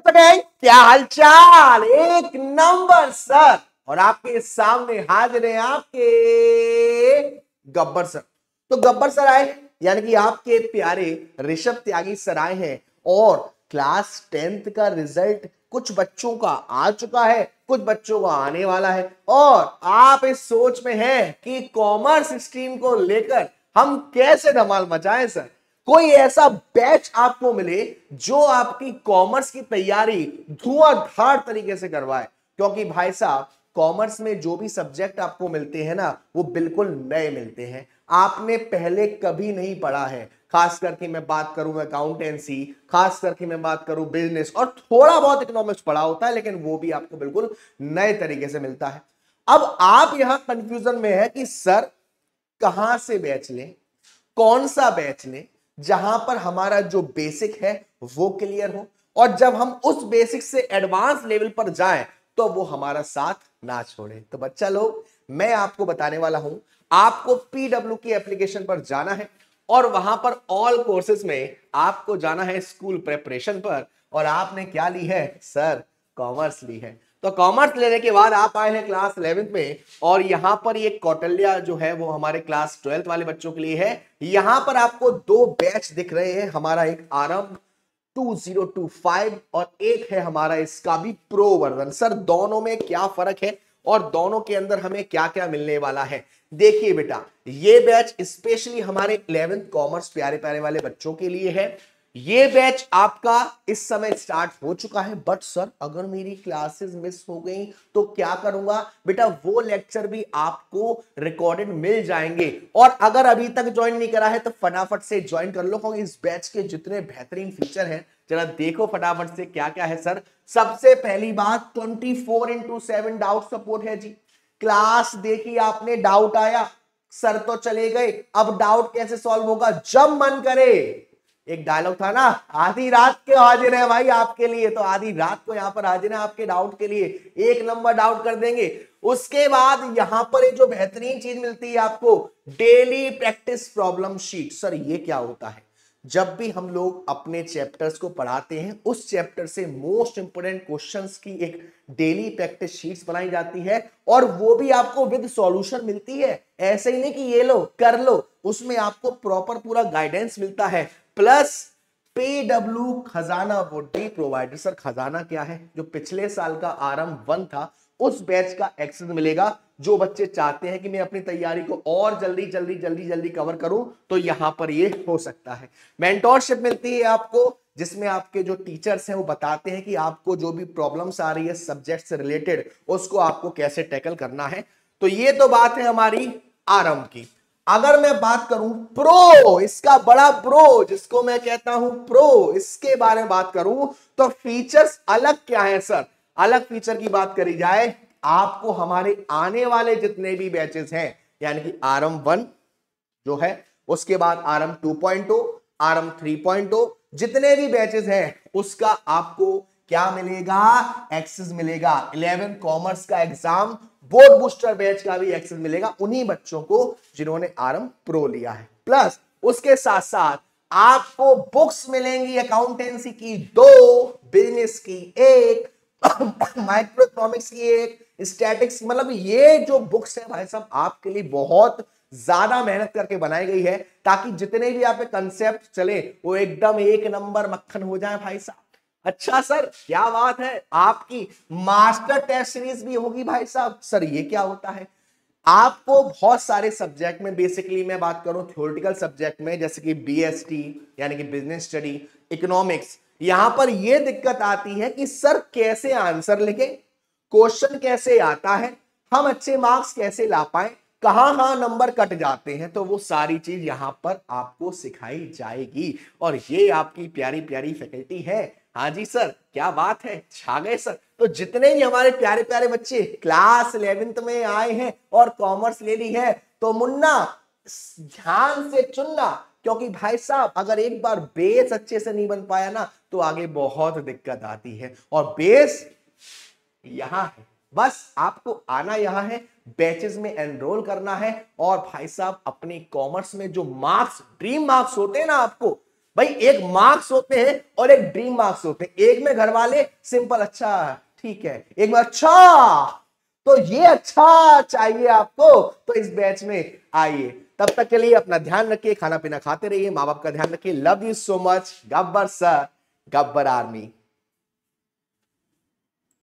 गए, क्या हालचाल? एक नंबर सर। और आपके सामने हाजिर हैं आपके गब्बर सर। तो गब्बर सर आए यानी कि आपके प्यारे ऋषभ त्यागी सर आए हैं और क्लास 10th का रिजल्ट कुछ बच्चों का आ चुका है, कुछ बच्चों का आने वाला है। और आप इस सोच में हैं कि कॉमर्स स्ट्रीम को लेकर हम कैसे धमाल मचाएं सर। कोई ऐसा बैच आपको मिले जो आपकी कॉमर्स की तैयारी धुआंधार तरीके से करवाए, क्योंकि भाई साहब कॉमर्स में जो भी सब्जेक्ट आपको मिलते हैं ना वो बिल्कुल नए मिलते हैं, आपने पहले कभी नहीं पढ़ा है। खास करके मैं बात करूं अकाउंटेंसी, खास करके मैं बात करूं बिजनेस, और थोड़ा बहुत इकोनॉमिक्स पढ़ा होता है लेकिन वो भी आपको बिल्कुल नए तरीके से मिलता है। अब आप यहां कंफ्यूजन में है कि सर कहां से बैच लें, कौन सा बैच लें जहां पर हमारा जो बेसिक है वो क्लियर हो, और जब हम उस बेसिक से एडवांस लेवल पर जाएं तो वो हमारा साथ ना छोड़े। तो बच्चा लोग मैं आपको बताने वाला हूं, आपको पीडब्ल्यू की एप्लीकेशन पर जाना है और वहां पर ऑल कोर्सेज में आपको जाना है स्कूल प्रेपरेशन पर। और आपने क्या ली है सर? कॉमर्स ली है। तो कॉमर्स लेने के बाद आप आए हैं क्लास 11th में, और यहां पर ये कौटिल्य जो है वो हमारे क्लास 12th वाले बच्चों के लिए है। यहां पर आपको दो बैच दिख रहे हैं, हमारा एक आरंभ 2025 और एक है हमारा इसका भी प्रो वर्जन। सर दोनों में क्या फर्क है और दोनों के अंदर हमें क्या क्या मिलने वाला है? देखिए बेटा, ये बैच स्पेशली हमारे 11th कॉमर्स प्यारे प्यारे वाले बच्चों के लिए है। ये बैच आपका इस समय स्टार्ट हो चुका है। बट सर अगर मेरी क्लासेस मिस हो गई तो क्या करूंगा? बेटा वो लेक्चर भी आपको रिकॉर्डेड मिल जाएंगे, और अगर अभी तक ज्वाइन नहीं करा है तो फटाफट से ज्वाइन कर लो, क्योंकि इस बैच के जितने बेहतरीन फीचर हैं जरा देखो फटाफट से क्या क्या है सर। सबसे पहली बात 24/7 डाउट सपोर्ट है जी। क्लास देखी आपने, डाउट आया, सर तो चले गए, अब डाउट कैसे सॉल्व होगा? जब मन करे, एक डायलॉग था ना, आधी रात के हाजिर है भाई आपके लिए, तो आधी रात को यहां पर हाजिर है आपके डाउट के लिए, एक नंबर डाउट कर देंगे। उसके बाद यहां पर एक जो बेहतरीन चीज मिलती है आपको, daily practice problem sheet. Sir ये क्या होता है? जब भी हम लोग अपने चैप्टर्स को पढ़ाते हैं उस चैप्टर से मोस्ट इंपोर्टेंट क्वेश्चंस की एक डेली प्रैक्टिस शीट्स बनाई जाती है, और वो भी आपको विद सॉल्यूशन मिलती है। ऐसे ही नहीं कि ये लो कर लो, उसमें आपको प्रॉपर पूरा गाइडेंस मिलता है। प्लस पीडब्ल्यू खजाना वुड बी प्रोवाइडेड। सर खजाना क्या है? जो पिछले साल का आरंभ 1 था उस बैच का एक्सेस मिलेगा। जो बच्चे चाहते हैं कि मैं अपनी तैयारी को और जल्दी जल्दी जल्दी जल्दी कवर करूं तो यहां पर ये हो सकता है। मेंटोरशिप मिलती है आपको, जिसमें आपके जो टीचर्स हैं वो बताते हैं कि आपको जो भी प्रॉब्लम्स आ रही है सब्जेक्ट से रिलेटेड उसको आपको कैसे टैकल करना है। तो ये तो बात है हमारी आरंभ की। अगर मैं बात करूं प्रो, इसका बड़ा प्रो जिसको मैं कहता हूं प्रो, इसके बारे में बात करूं तो फीचर्स अलग क्या है सर? अलग फीचर की बात करी जाए, आपको हमारे आने वाले जितने भी बैचेस हैं यानी कि आरंभ 1 जो है, उसके बाद आरंभ 2.0, आरंभ 3.0, जितने भी बैचेस हैं उसका आपको क्या मिलेगा? एक्सेस मिलेगा। 11 कॉमर्स का एग्जाम बोर्ड बूस्टर बैच का भी एक्सेस मिलेगा उन्हीं बच्चों को जिन्होंने आरंभ प्रो लिया है। प्लस उसके साथ साथ आपको बुक्स मिलेंगी अकाउंटेंसी की 2, बिजनेस की 1, माइक्रो इकोनॉमिक्स की 1, स्टैटिक्स। मतलब ये जो बुक्स है भाई साहब आपके लिए बहुत ज्यादा मेहनत करके बनाई गई है, ताकि जितने भी आप कंसेप्ट चले वो एकदम एक नंबर मक्खन हो जाए भाई साहब। अच्छा सर क्या बात है, आपकी मास्टर टेस्ट सीरीज भी होगी भाई साहब। सर ये क्या होता है? आपको बहुत सारे सब्जेक्ट में, बेसिकली मैं बात करूं थ्योरेटिकल सब्जेक्ट में जैसे कि बीएसटी यानी कि बिजनेस स्टडी, इकोनॉमिक्स, यहां पर यह दिक्कत आती है कि सर कैसे आंसर लिखें, क्वेश्चन कैसे आता है, हम अच्छे मार्क्स कैसे ला पाए, कहां नंबर कट जाते हैं। तो वो सारी चीज यहां पर आपको सिखाई जाएगी, और ये आपकी प्यारी प्यारी फैकल्टी है। हाँ जी सर क्या बात है, छा गए सर। तो जितने भी हमारे प्यारे प्यारे बच्चे क्लास 11th में आए हैं और कॉमर्स ले ली है, तो मुन्ना ध्यान से चुनना, क्योंकि भाई साहब अगर एक बार बेस अच्छे से नहीं बन पाया ना तो आगे बहुत दिक्कत आती है। और बेस यहां है, बस आपको आना यहां है, बैचेस में एनरोल करना है, और भाई साहब अपने कॉमर्स में जो मार्क्स, ड्रीम मार्क्स होते हैं ना आपको, भाई एक मार्क्स होते हैं और एक ड्रीम मार्क्स होते हैं। एक में घर वाले सिंपल अच्छा ठीक है, एक में अच्छा, तो ये अच्छा चाहिए आपको तो इस बैच में आइए। तब तक के लिए अपना ध्यान रखिए, खाना पीना खाते रहिए, माँ बाप का ध्यान रखिए। Love you so much. Gabbar sir, Gabbar army.